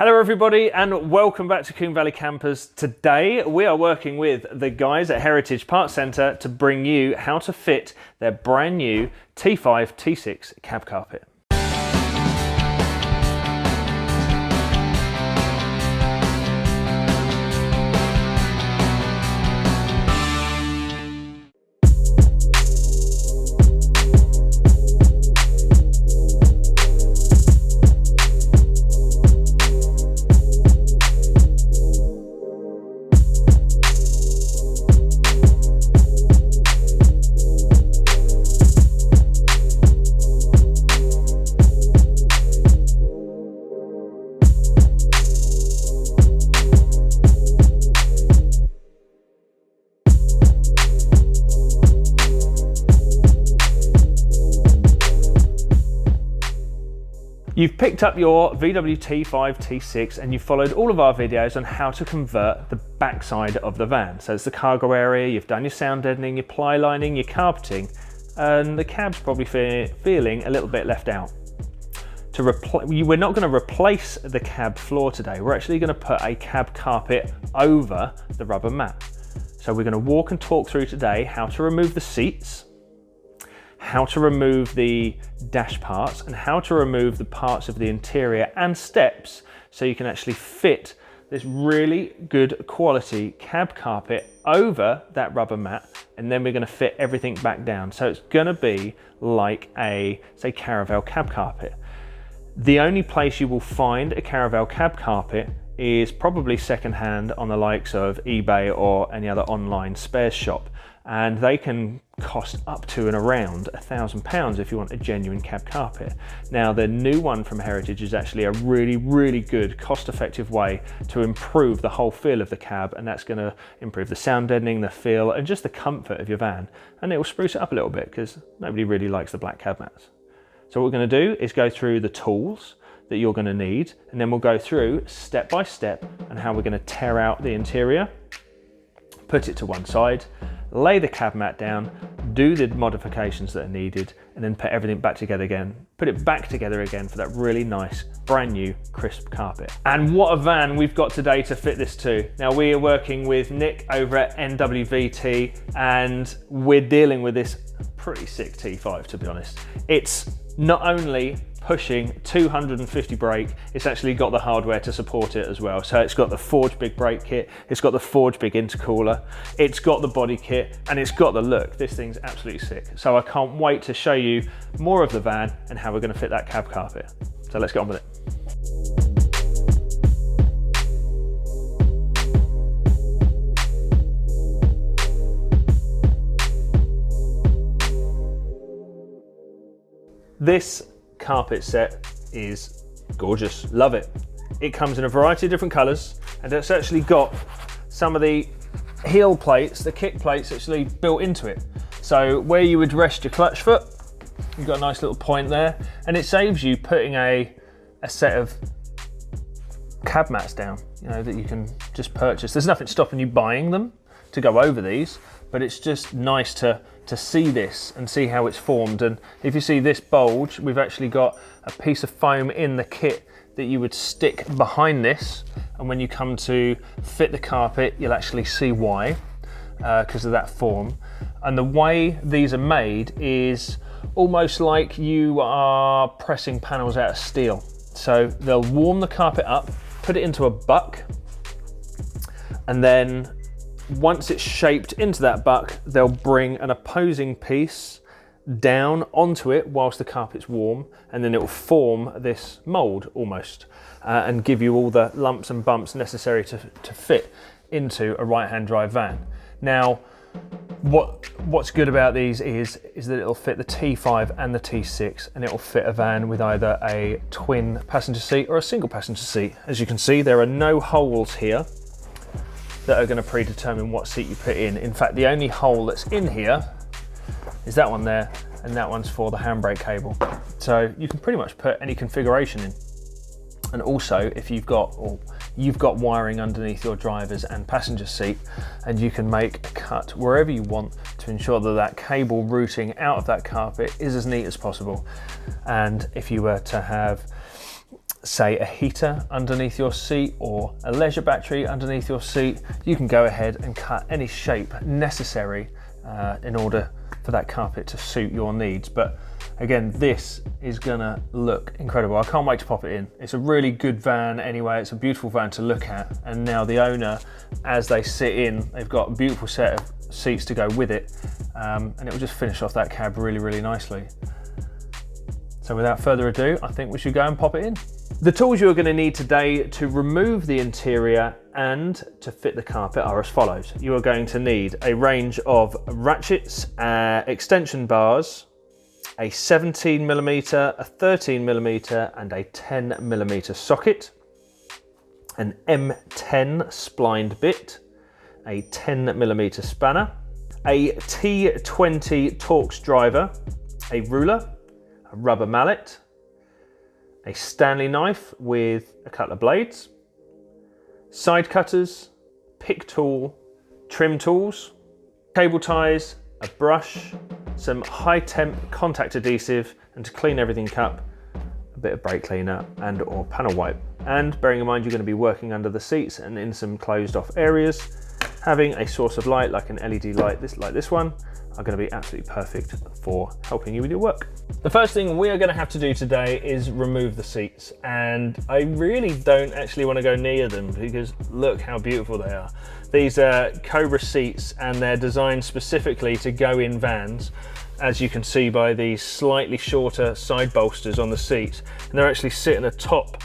Hello everybody and welcome back to Combe Valley Campers. Today we are working with the guys at Heritage Parts Centre to bring you how to fit their brand new T5 T6 cab carpet. You've picked up your VW T5 T6 and you've followed all of our videos on how to convert the backside of the van. So it's the cargo area, you've done your sound deadening, your ply lining, your carpeting, and the cab's probably feeling a little bit left out. We're not going to replace the cab floor today, we're actually going to put a cab carpet over the rubber mat. So we're going to walk and talk through today how to remove the seats, how to remove the dash parts, and how to remove the parts of the interior and steps so you can actually fit this really good quality cab carpet over that rubber mat, and then we're going to fit everything back down. So it's going to be like a, say, Caravelle cab carpet. The only place you will find a Caravelle cab carpet is probably secondhand on the likes of eBay or any other online spares shop, and they can cost up to and around £1,000 if you want a genuine cab carpet. Now the new one from Heritage is actually a really good cost-effective way to improve the whole feel of the cab, and that's going to improve the sound deadening, the feel, and just the comfort of your van, and it will spruce it up a little bit because nobody really likes the black cab mats. So what we're going to do is go through the tools that you're going to need, and then we'll go through step by step and how we're going to tear out the interior, put it to one side, lay the cab mat down, do the modifications that are needed, and then put everything back together again, put it back together again for that really nice, brand new, crisp carpet. And what a van we've got today to fit this to. Now we are working with Nick over at NWVT, and we're dealing with this pretty sick T5, to be honest. It's not only pushing 250 brake, it's actually got the hardware to support it as well. So it's got the Forge Big brake kit, it's got the Forge Big intercooler, it's got the body kit, and it's got the look. This thing's absolutely sick. So I can't wait to show you more of the van and how we're going to fit that cab carpet. So let's get on with it. This carpet set is gorgeous, love it. It comes in a variety of different colours, and it's actually got some of the heel plates, the kick plates actually built into it. So where you would rest your clutch foot, you've got a nice little point there, and it saves you putting a set of cab mats down, you know, that you can just purchase. There's nothing stopping you buying them to go over these, but it's just nice to see this and see how it's formed. And if you see this bulge, we've actually got a piece of foam in the kit that you would stick behind this, and when you come to fit the carpet you'll actually see why, because of that form. And the way these are made is almost like you are pressing panels out of steel. So they'll warm the carpet up, put it into a buck, and then once it's shaped into that buck, they'll bring an opposing piece down onto it whilst the carpet's warm, and then it will form this mould almost, and give you all the lumps and bumps necessary to fit into a right-hand drive van. Now, what's good about these is that it'll fit the T5 and the T6, and it'll fit a van with either a twin passenger seat or a single passenger seat. As you can see, there are no holes here that are going to predetermine what seat you put in. In fact, the only hole that's in here is that one there, and that one's for the handbrake cable. So you can pretty much put any configuration in. And also, if you've got wiring underneath your driver's and passenger seat, and you can make a cut wherever you want to ensure that that cable routing out of that carpet is as neat as possible. And if you were to have say a heater underneath your seat or a leisure battery underneath your seat, you can go ahead and cut any shape necessary in order for that carpet to suit your needs. But again, this is gonna look incredible. I can't wait to pop it in. It's a really good van anyway. It's a beautiful van to look at. And now the owner, as they sit in, they've got a beautiful set of seats to go with it. And it will just finish off that cab really, really nicely. So without further ado, I think we should go and pop it in. The tools you're going to need today to remove the interior and to fit the carpet are as follows. You are going to need a range of ratchets, extension bars, a 17mm, a 13mm and a 10mm socket, an M10 splined bit, a 10mm spanner, a T20 Torx driver, a ruler, a rubber mallet, a Stanley knife with a couple of blades, side cutters, pick tool, trim tools, cable ties, a brush, some high temp contact adhesive, and to clean everything up, a bit of brake cleaner and or panel wipe. And bearing in mind you're going to be working under the seats and in some closed off areas, having a source of light like an LED light like this one are going to be absolutely perfect for helping you with your work. The first thing we are going to have to do today is remove the seats, and I really don't actually want to go near them because look how beautiful they are. These are Cobra seats and they're designed specifically to go in vans, as you can see by these slightly shorter side bolsters on the seats, and they're actually sitting atop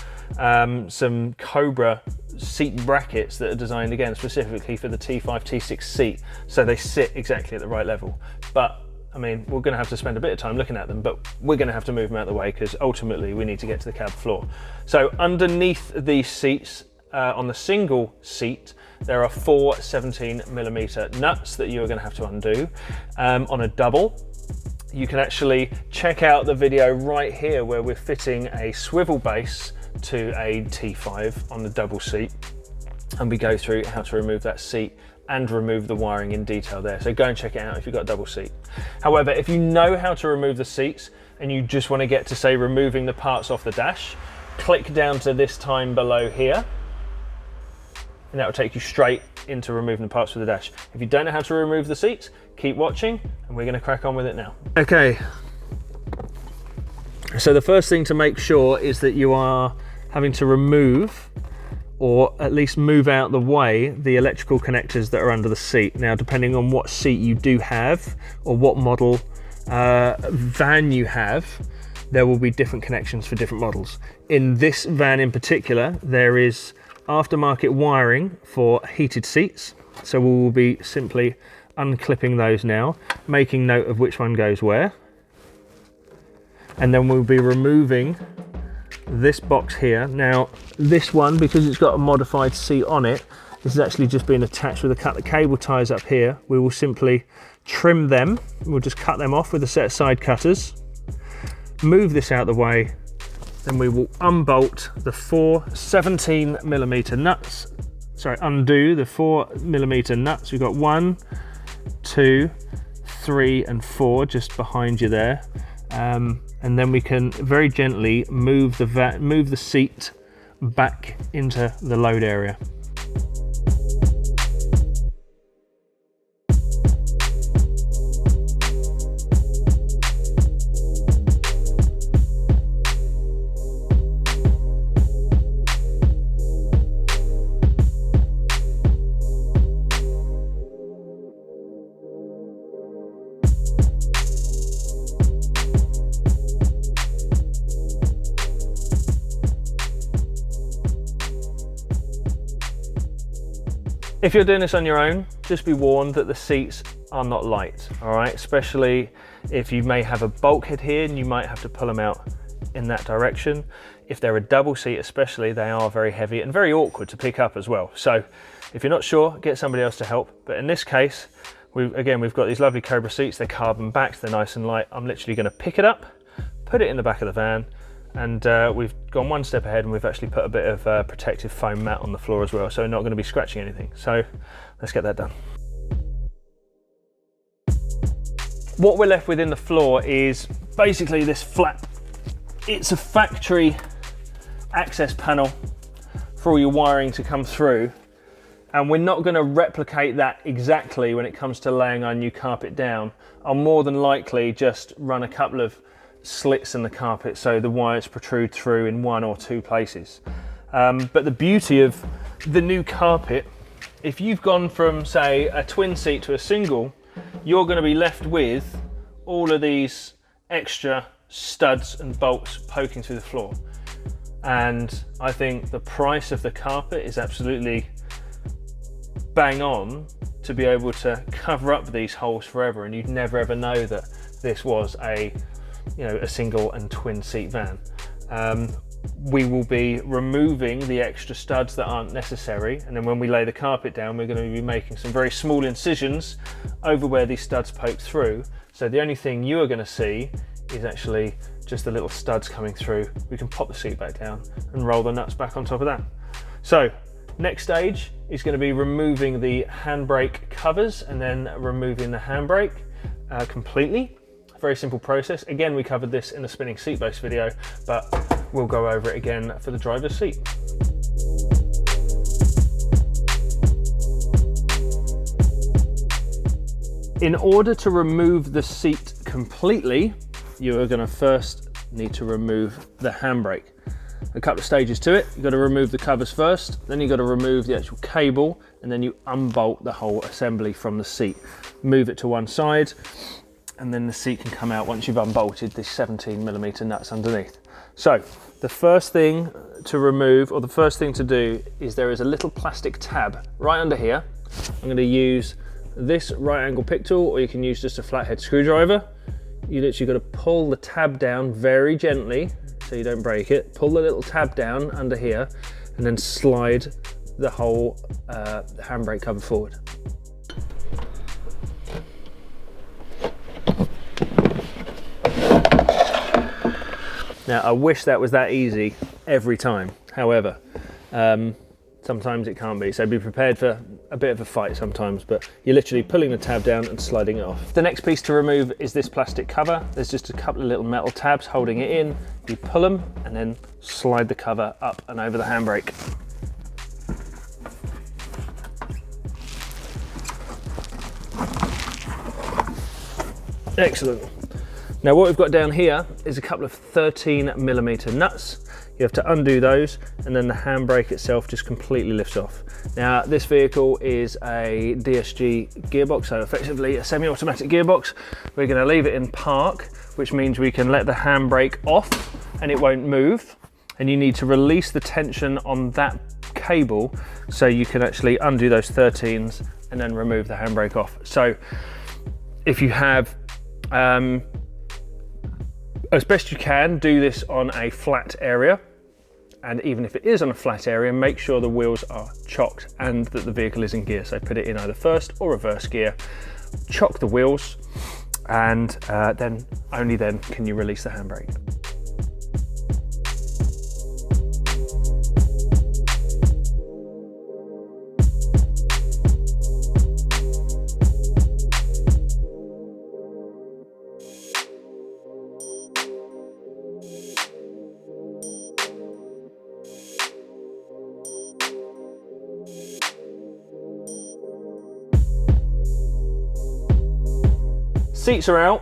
some Cobra seat brackets that are designed again specifically for the T5, T6 seat, so they sit exactly at the right level. But I mean, we're going to have to spend a bit of time looking at them, but we're going to have to move them out of the way because ultimately we need to get to the cab floor. So underneath these seats, on the single seat, there are 4 17mm nuts that you are going to have to undo. On a double, you can actually check out the video right here where we're fitting a swivel base to a T5 on the double seat, and we go through how to remove that seat and remove the wiring in detail there. So go and check it out if you've got a double seat. However, if you know how to remove the seats and you just want to get to, say, removing the parts off the dash, click down to this time below here, and that will take you straight into removing the parts for the dash. If you don't know how to remove the seats, keep watching and we're going to crack on with it now. Okay, so the first thing to make sure is that you are having to remove, or at least move out the way, the electrical connectors that are under the seat. Now, depending on what seat you do have or what model van you have, there will be different connections for different models. In this van in particular, there is aftermarket wiring for heated seats. So we will be simply unclipping those now, making note of which one goes where. And then we'll be removing this box here. Now this one, because it's got a modified seat on it, this is actually just been attached with a couple of cable ties up here. We will simply trim them. We'll just cut them off with a set of side cutters, move this out of the way, then we will unbolt the 4 17mm nuts. Sorry, undo the 4mm nuts. We've got 1, 2, 3 and 4 just behind you there. And then we can very gently move the seat back into the load area. If you're doing this on your own, just be warned that the seats are not light, all right? Especially if you may have a bulkhead here and you might have to pull them out in that direction. If they're a double seat especially, they are very heavy and very awkward to pick up as well. So if you're not sure, get somebody else to help. But in this case, we've got these lovely Cobra seats. They're carbon backed, they're nice and light. I'm literally gonna pick it up, put it in the back of the van, and we've gone one step ahead and we've actually put a bit of protective foam mat on the floor as well, so we're not going to be scratching anything. So let's get that done. What we're left with in the floor is basically this flap. It's a factory access panel for all your wiring to come through. And we're not going to replicate that exactly when it comes to laying our new carpet down. I'll more than likely just run a couple of slits in the carpet so the wires protrude through in 1 or 2 places. But the beauty of the new carpet, if you've gone from, say, a twin seat to a single, you're going to be left with all of these extra studs and bolts poking through the floor. And I think the price of the carpet is absolutely bang on to be able to cover up these holes forever, and you'd never ever know that this was a single and twin seat van. We will be removing the extra studs that aren't necessary, and then when we lay the carpet down, we're going to be making some very small incisions over where these studs poke through. So the only thing you are going to see is actually just the little studs coming through. We can pop the seat back down and roll the nuts back on top of that. So next stage is going to be removing the handbrake covers and then removing the handbrake completely. Very simple process. Again, we covered this in the spinning seat base video, but we'll go over it again for the driver's seat. In order to remove the seat completely, you are going to first need to remove the handbrake. A couple of stages to it. You've got to remove the covers first, then you've got to remove the actual cable, and then you unbolt the whole assembly from the seat. Move it to one side, and then the seat can come out once you've unbolted the 17mm nuts underneath. So the first thing to remove, or the first thing to do, is there is a little plastic tab right under here. I'm going to use this right angle pick tool, or you can use just a flathead screwdriver. You literally got to pull the tab down very gently so you don't break it. Pull the little tab down under here and then slide the whole handbrake cover forward. Now, I wish that was that easy every time. However, sometimes it can't be. So be prepared for a bit of a fight sometimes, but you're literally pulling the tab down and sliding it off. The next piece to remove is this plastic cover. There's just a couple of little metal tabs holding it in. You pull them and then slide the cover up and over the handbrake. Excellent. Now what we've got down here is a couple of 13mm nuts. You have to undo those, and then the handbrake itself just completely lifts off. Now this vehicle is a DSG gearbox, so effectively a semi-automatic gearbox. We're going to leave it in park, which means we can let the handbrake off and it won't move. And you need to release the tension on that cable so you can actually undo those 13s and then remove the handbrake off. So if you have as best you can, do this on a flat area, and even if it is on a flat area, make sure the wheels are chocked and that the vehicle is in gear. So put it in either first or reverse gear, chock the wheels, and then only then can you release the handbrake. Seats are out,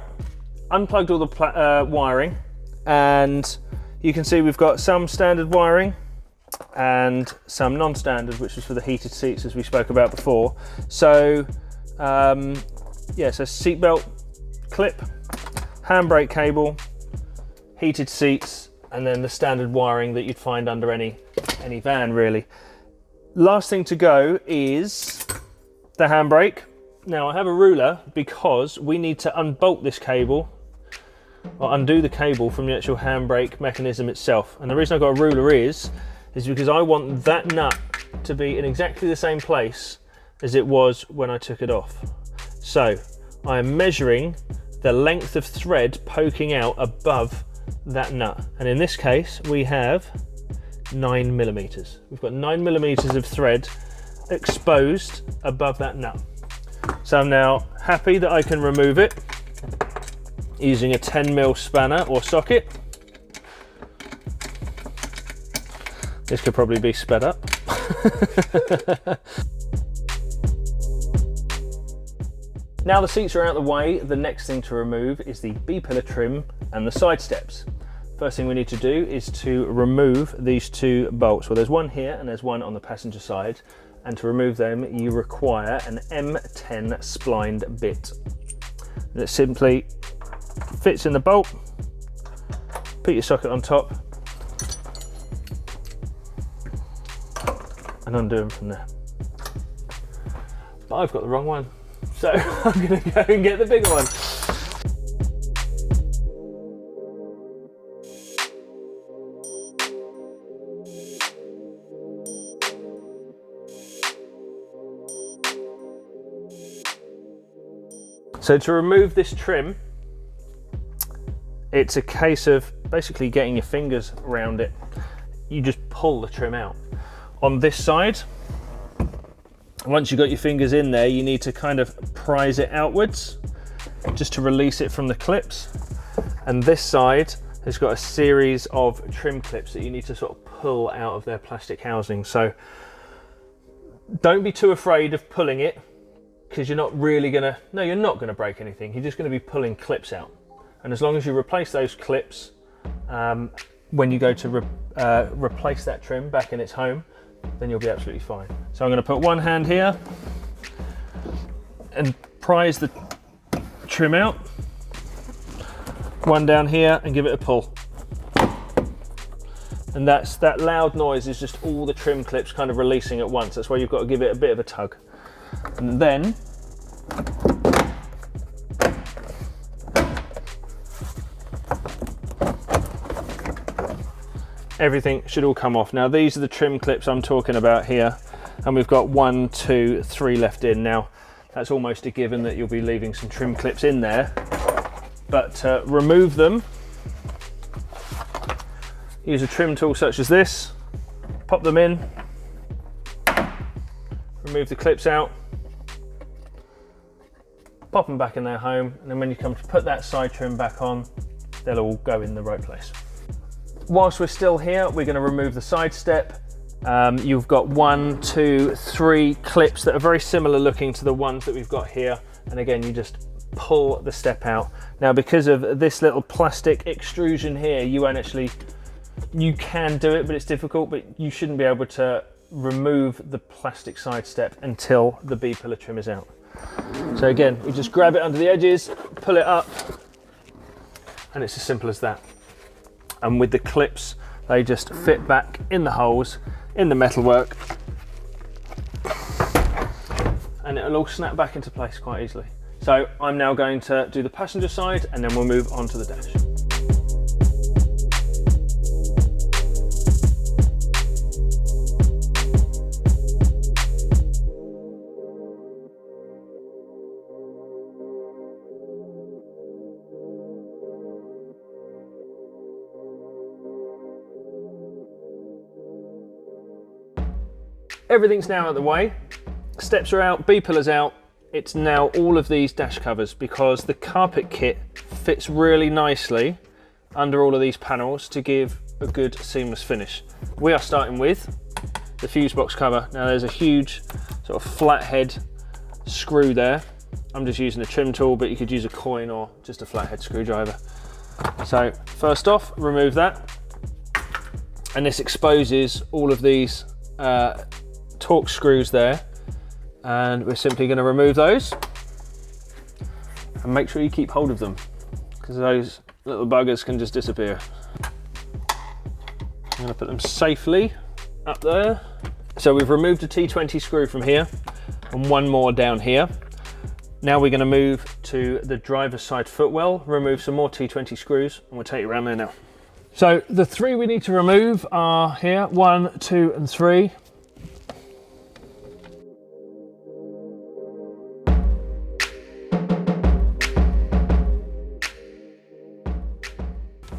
unplugged all the wiring, and you can see we've got some standard wiring and some non-standard, which is for the heated seats as we spoke about before. So yeah, so seatbelt clip, handbrake cable, heated seats, and then the standard wiring that you'd find under any van really. Last thing to go is the handbrake. Now I have a ruler because we need to unbolt this cable, or undo the cable from the actual handbrake mechanism itself. And the reason I've got a ruler is because I want that nut to be in exactly the same place as it was when I took it off. So I am measuring the length of thread poking out above that nut. And in this case, we have 9mm. We've got 9mm of thread exposed above that nut. So I'm now happy that I can remove it using a 10mm spanner or socket. This could probably be sped up. Now the seats are out of the way, the next thing to remove is the B-pillar trim and the side steps. First thing we need to do is to remove these two bolts. Well, there's one here and there's one on the passenger side, and to remove them you require an M10 splined bit. That simply fits in the bolt, put your socket on top and undo them from there. But I've got the wrong one, so I'm going to go and get the bigger one. So to remove this trim, it's a case of basically getting your fingers around it. You just pull the trim out. On this side, once you've got your fingers in there, you need to kind of prise it outwards just to release it from the clips. And this side has got a series of trim clips that you need to sort of pull out of their plastic housing. So don't be too afraid of pulling it, because you're not really gonna, no, you're not gonna break anything. You're just gonna be pulling clips out. And as long as you replace those clips, when you go to replace that trim back in its home, then you'll be absolutely fine. So I'm gonna put one hand here and prise the trim out, one down here and give it a pull. And that loud noise is just all the trim clips kind of releasing at once. That's why you've got to give it a bit of a tug. And then everything should all come off. Now these are the trim clips I'm talking about here, and we've got 1, 2, 3 left in. Now that's almost a given that you'll be leaving some trim clips in there, but remove them. Use a trim tool such as this, pop them in, remove the clips out, pop them back in their home, and then when you come to put that side trim back on, they'll all go in the right place. Whilst we're still here, we're going to remove the side step. You've got 1, 2, 3 clips that are very similar looking to the ones that we've got here, and again you just pull the step out. Now because of this little plastic extrusion here, you can do it, but it's difficult, but you shouldn't be able to remove the plastic side step until the B-pillar trim is out. So again, we just grab it under the edges, pull it up, and it's as simple as that. And with the clips, they just fit back in the holes, in the metalwork, and it'll all snap back into place quite easily. So I'm now going to do the passenger side, and then we'll move on to the dash. Everything's now out of the way, steps are out, B-pillar's out. It's now all of these dash covers, because the carpet kit fits really nicely under all of these panels to give a good seamless finish. We are starting with the fuse box cover. Now there's a huge sort of flathead screw there. I'm just using a trim tool, but you could use a coin or just a flathead screwdriver. So first off, remove that. And this exposes all of these Torque screws there, and we're simply going to remove those and make sure you keep hold of them, because those little buggers can just disappear. I'm going to put them safely up there. So we've removed a T20 screw from here and one more down here. Now we're going to move to the driver's side footwell, remove some more T20 screws, and we'll take you around there now. So the 3 we need to remove are here, 1, 2 and 3.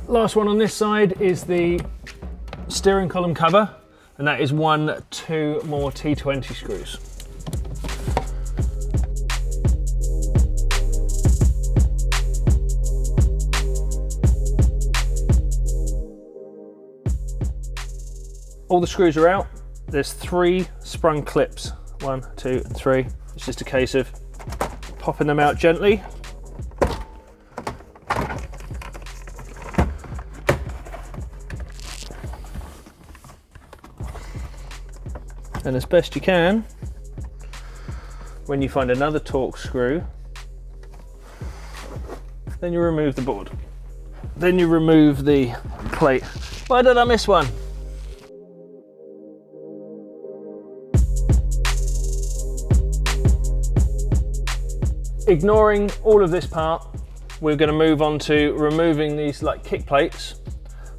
Last one on this side is the steering column cover, and that is 1, 2 more T20 screws. All the screws are out. There's 3 sprung clips, 1, 2, and 3. It's just a case of popping them out gently. And as best you can, when you find another torque screw, then you remove the board. Then you remove the plate. Why did I miss one? Ignoring all of this part, we're going to move on to removing these like kick plates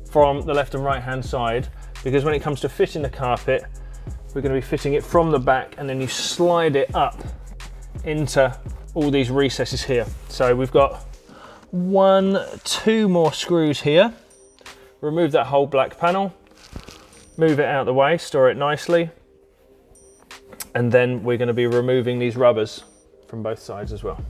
from the left and right hand side, because when it comes to fitting the carpet, we're going to be fitting it from the back, and then you slide it up into all these recesses here. So we've got 1, 2 more screws here. Remove that whole black panel, move it out of the way, store it nicely, and then we're going to be removing these rubbers from both sides as well.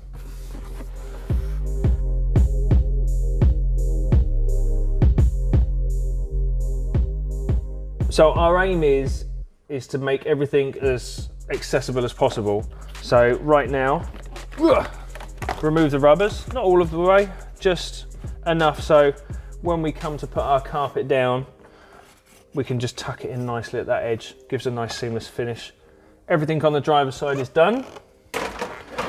So our aim is to make everything as accessible as possible. So right now, remove the rubbers, not all of the way, just enough so when we come to put our carpet down, we can just tuck it in nicely at that edge. Gives a nice seamless finish. Everything on the driver's side is done.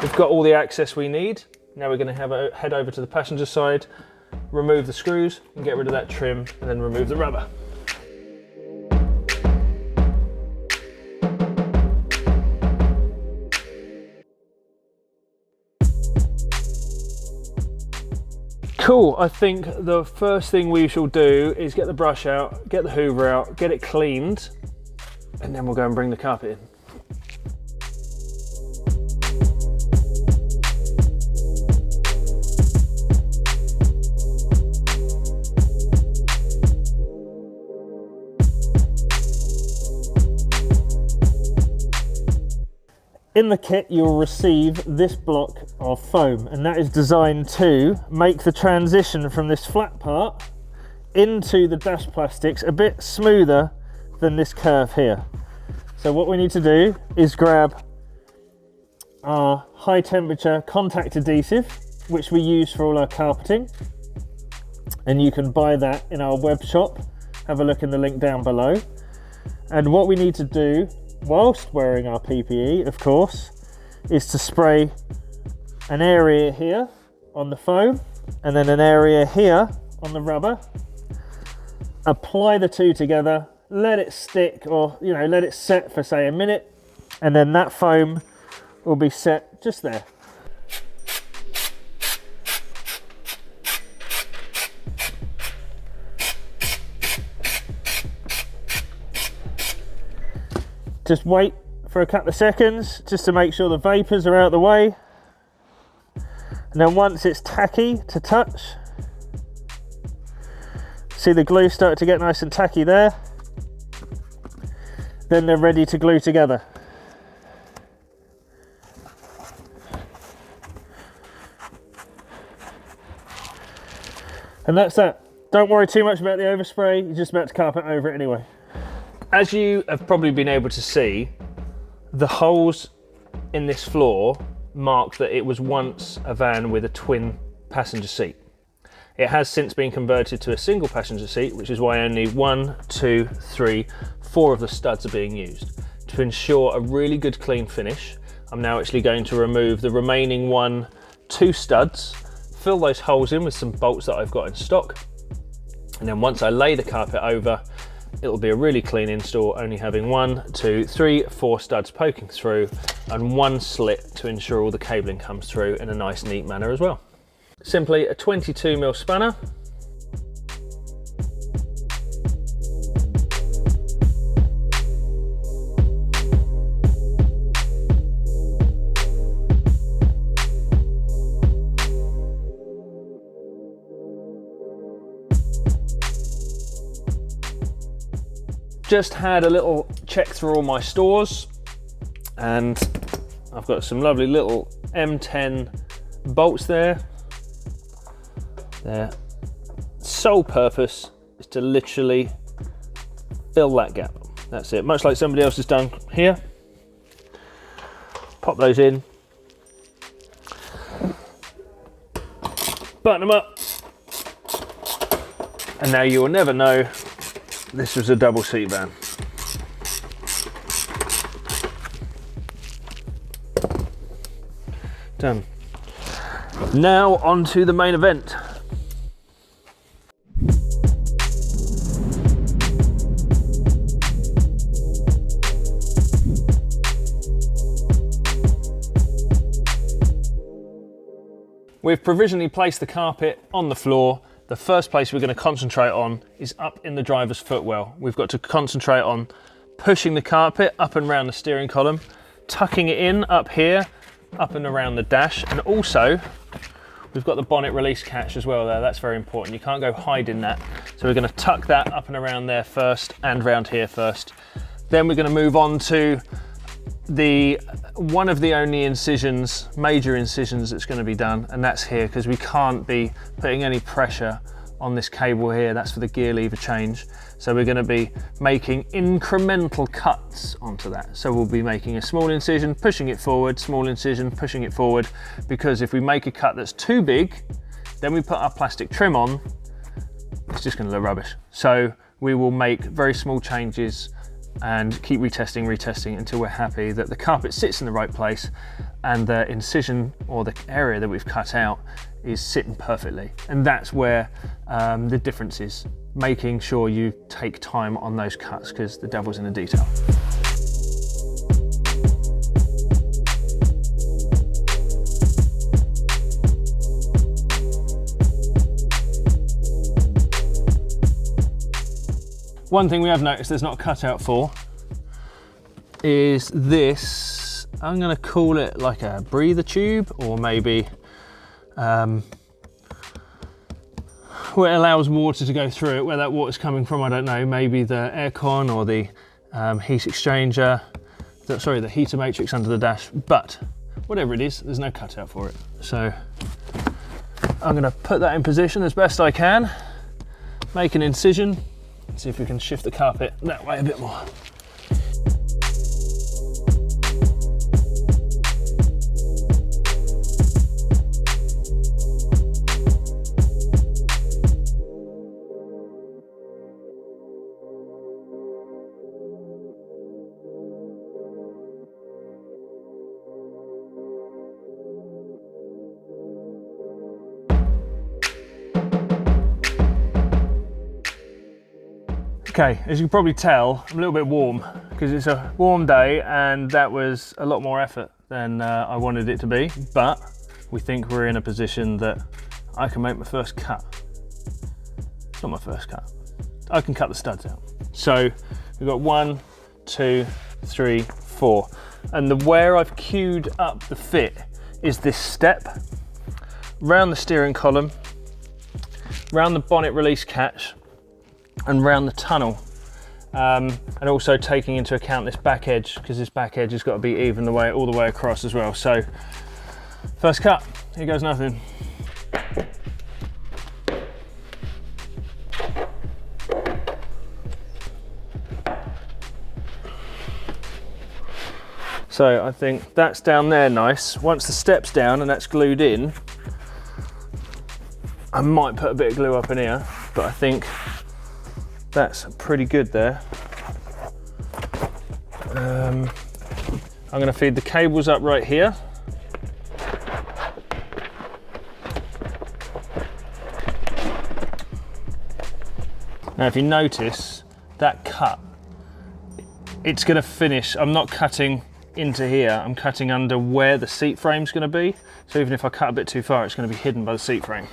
We've got all the access we need. Now we're going to head over to the passenger side, remove the screws and get rid of that trim, and then remove the rubber. Cool, I think the first thing we shall do is get the brush out, get the hoover out, get it cleaned, and then we'll go and bring the carpet in. In the kit, you'll receive this block of foam, and that is designed to make the transition from this flat part into the dash plastics a bit smoother than this curve here. So what we need to do is grab our high temperature contact adhesive, which we use for all our carpeting, and you can buy that in our web shop. Have a look in the link down below. And what we need to do, whilst wearing our PPE, of course, is to spray an area here on the foam and then an area here on the rubber. Apply the two together, let it stick, or let it set for say a minute, and then that foam will be set just there. Just wait for a couple of seconds just to make sure the vapors are out of the way. And then once it's tacky to touch, see the glue start to get nice and tacky there, then they're ready to glue together. And that's that. Don't worry too much about the overspray, you're just about to carpet over it anyway. As you have probably been able to see, the holes in this floor mark that it was once a van with a twin passenger seat. It has since been converted to a single passenger seat, which is why only 1, 2, 3, 4 of the studs are being used. To ensure a really good clean finish, I'm now actually going to remove the remaining 1, 2 studs, fill those holes in with some bolts that I've got in stock, and then once I lay the carpet over, it'll be a really clean install, only having 1, 2, 3, 4 studs poking through and 1 slit to ensure all the cabling comes through in a nice neat manner as well. Simply a 22mm spanner. Just had a little check through all my stores, and I've got some lovely little M10 bolts there. Their sole purpose is to literally fill that gap. That's it, much like somebody else has done here. Pop those in, button them up, and now you will never know this was a double seat van. Done. Now on to the main event. We've provisionally placed the carpet on the floor. The first place we're going to concentrate on is up in the driver's footwell. We've got to concentrate on pushing the carpet up and around the steering column, tucking it in up here, up and around the dash, and also we've got the bonnet release catch as well there. That's very important. You can't go hiding that. So we're going to tuck that up and around there first and round here first. Then we're going to move on to one of the only incisions, major incisions that's going to be done, and that's here, because we can't be putting any pressure on this cable here. That's for the gear lever change. So we're going to be making incremental cuts onto that. So we'll be making a small incision, pushing it forward, small incision, pushing it forward, because if we make a cut that's too big, then we put our plastic trim on, it's just going to look rubbish. So we will make very small changes and keep retesting until we're happy that the carpet sits in the right place and the incision or the area that we've cut out is sitting perfectly. And that's where the difference is, making sure you take time on those cuts, because the devil's in the detail. One thing we have noticed there's not a cutout for is this. I'm going to call it like a breather tube, or maybe where it allows water to go through it. Where that water's coming from, I don't know. Maybe the aircon or the heat exchanger, the heater matrix under the dash. But whatever it is, there's no cutout for it. So I'm going to put that in position as best I can, make an incision. See if we can shift the carpet that way a bit more. Okay, as you can probably tell, I'm a little bit warm because it's a warm day, and that was a lot more effort than I wanted it to be, but we think we're in a position that I can make my first cut. It's not my first cut. I can cut the studs out. So we've got 1, 2, 3, 4. And where I've queued up the fit is this step, round the steering column, round the bonnet release catch, and round the tunnel, and also taking into account this back edge, because this back edge has got to be even all the way across as well. So first cut, here goes nothing. So I think that's down there nice. Once the step's down and that's glued in, I might put a bit of glue up in here, but I think that's pretty good there. I'm going to feed the cables up right here. Now if you notice that cut, it's going to finish, I'm not cutting into here, I'm cutting under where the seat frame's going to be. So even if I cut a bit too far, it's going to be hidden by the seat frame.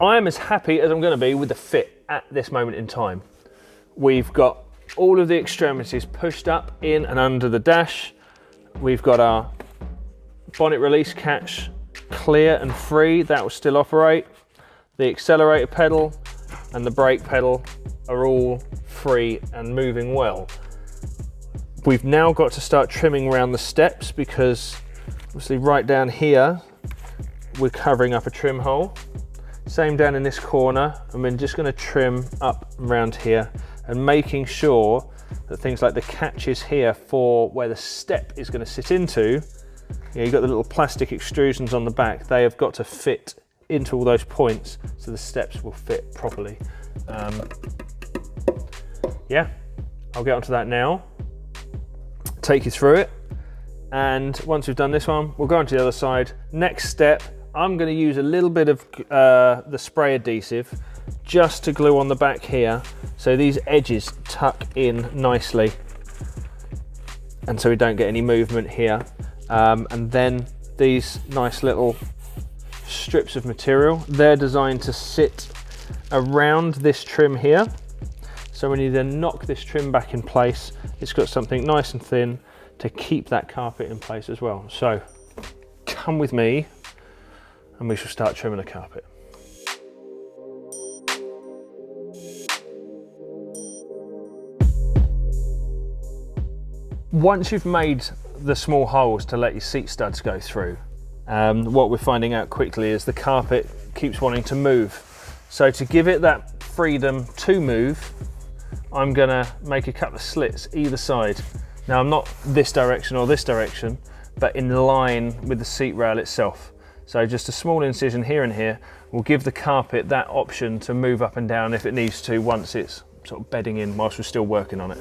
I am as happy as I'm going to be with the fit at this moment in time. We've got all of the extremities pushed up, in and under the dash. We've got our bonnet release catch clear and free, that will still operate. The accelerator pedal and the brake pedal are all free and moving well. We've now got to start trimming around the steps because obviously right down here we're covering up a trim hole. Same down in this corner, and we're just going to trim up around here and making sure that things like the catches here for where the step is going to sit into, you've got the little plastic extrusions on the back, they have got to fit into all those points so the steps will fit properly. Yeah, I'll get onto that now, take you through it, and once we've done this one, we'll go on to the other side. Next step, I'm going to use a little bit of the spray adhesive just to glue on the back here so these edges tuck in nicely and so we don't get any movement here. And then these nice little strips of material, they're designed to sit around this trim here. So when you then knock this trim back in place, it's got something nice and thin to keep that carpet in place as well. So come with me and we shall start trimming the carpet. Once you've made the small holes to let your seat studs go through, what we're finding out quickly is the carpet keeps wanting to move. So to give it that freedom to move, I'm gonna make a couple of slits either side. Now I'm not this direction or this direction, but in line with the seat rail itself. So just a small incision here and here will give the carpet that option to move up and down if it needs to once it's sort of bedding in whilst we're still working on it.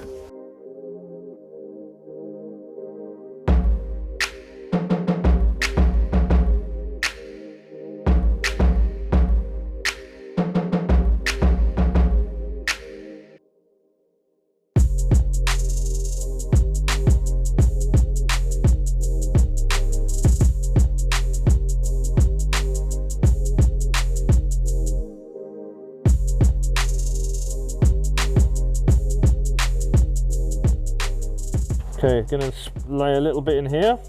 Okay, gonna lay a little bit in here.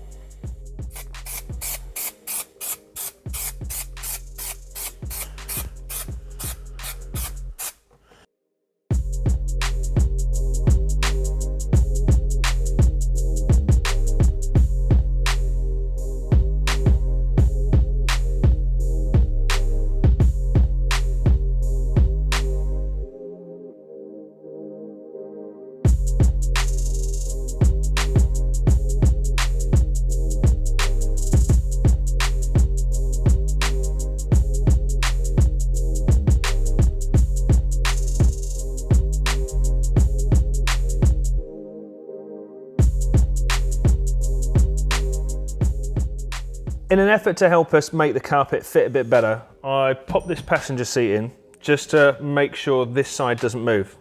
In an effort to help us make the carpet fit a bit better, I popped this passenger seat in just to make sure this side doesn't move.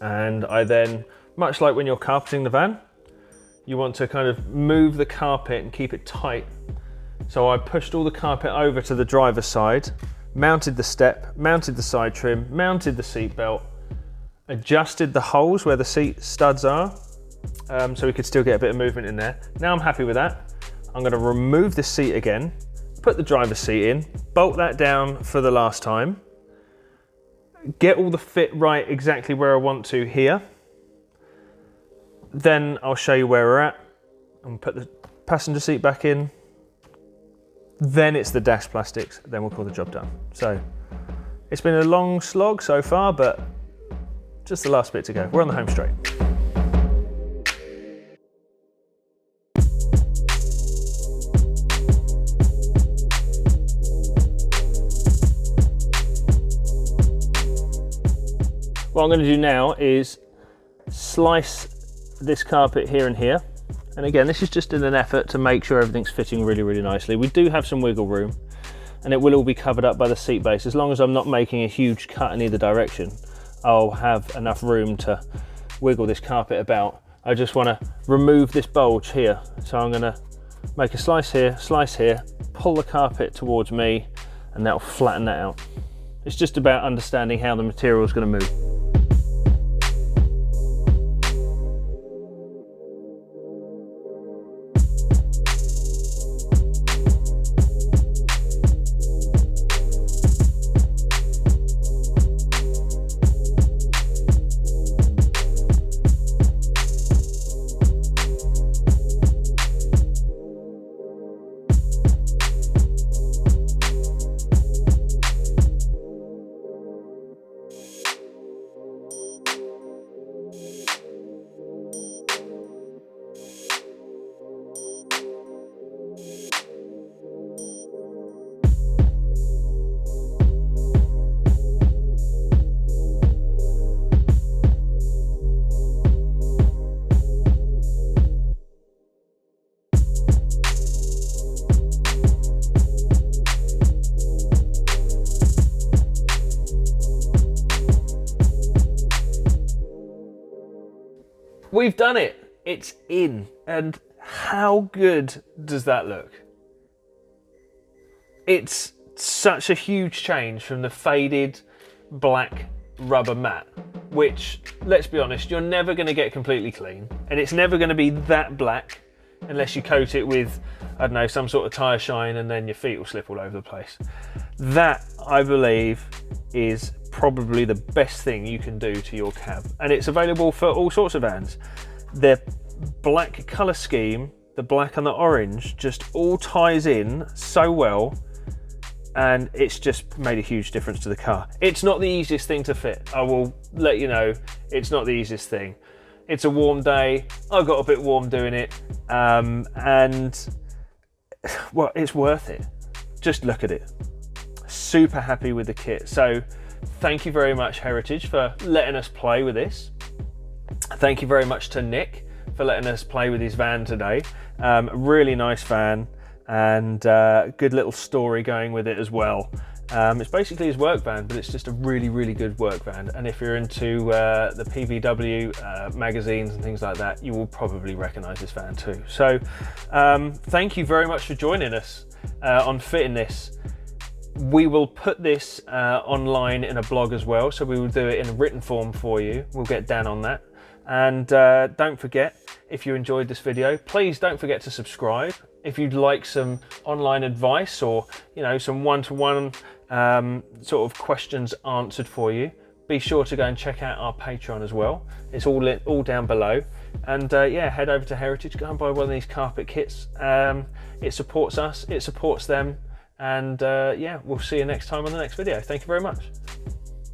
And I then, much like when you're carpeting the van, you want to kind of move the carpet and keep it tight. So I pushed all the carpet over to the driver's side, mounted the step, mounted the side trim, mounted the seat belt, adjusted the holes where the seat studs are, so we could still get a bit of movement in there. Now I'm happy with that. I'm going to remove the seat again, put the driver's seat in, bolt that down for the last time, get all the fit right exactly where I want to here. Then I'll show you where we're at and put the passenger seat back in. Then it's the dash plastics, then we'll call the job done. So it's been a long slog so far, but just the last bit to go. We're on the home straight. What I'm going to do now is slice this carpet here and here. And again, this is just in an effort to make sure everything's fitting really, really nicely. We do have some wiggle room and it will all be covered up by the seat base. As long as I'm not making a huge cut in either direction, I'll have enough room to wiggle this carpet about. I just want to remove this bulge here. So I'm going to make a slice here, pull the carpet towards me, and that'll flatten that out. It's just about understanding how the material is going to move. we've done it. It's in. And how good does that look? It's such a huge change from the faded black rubber mat, which, let's be honest, you're never going to get completely clean, and it's never going to be that black unless you coat it with, I don't know, some sort of tyre shine, and then your feet will slip all over the place. That, I believe, is probably the best thing you can do to your cab, and it's available for all sorts of vans. The black colour scheme, the black and the orange, just all ties in so well, and it's just made a huge difference to the car. It's not the easiest thing to fit, I will let you know. It's not the easiest thing. It's a warm day, I got a bit warm doing it, and well, it's worth it. Just look at it. Super happy with the kit. So thank you very much, Heritage, for letting us play with this. Thank you very much to Nick for letting us play with his van today. Really nice van, and good little story going with it as well. It's basically his work van, but it's just a really, really good work van. And if you're into the PVW magazines and things like that, you will probably recognise this van too. So thank you very much for joining us on fitting this. We will put this online in a blog as well, so we will do it in a written form for you. We'll get down on that. And don't forget, if you enjoyed this video, please don't forget to subscribe. If you'd like some online advice, or some one-to-one sort of questions answered for you, be sure to go and check out our Patreon as well. It's all down below. And yeah, head over to Heritage, go and buy one of these carpet kits. It supports us, it supports them, and yeah, we'll see you next time on the next video. Thank you very much.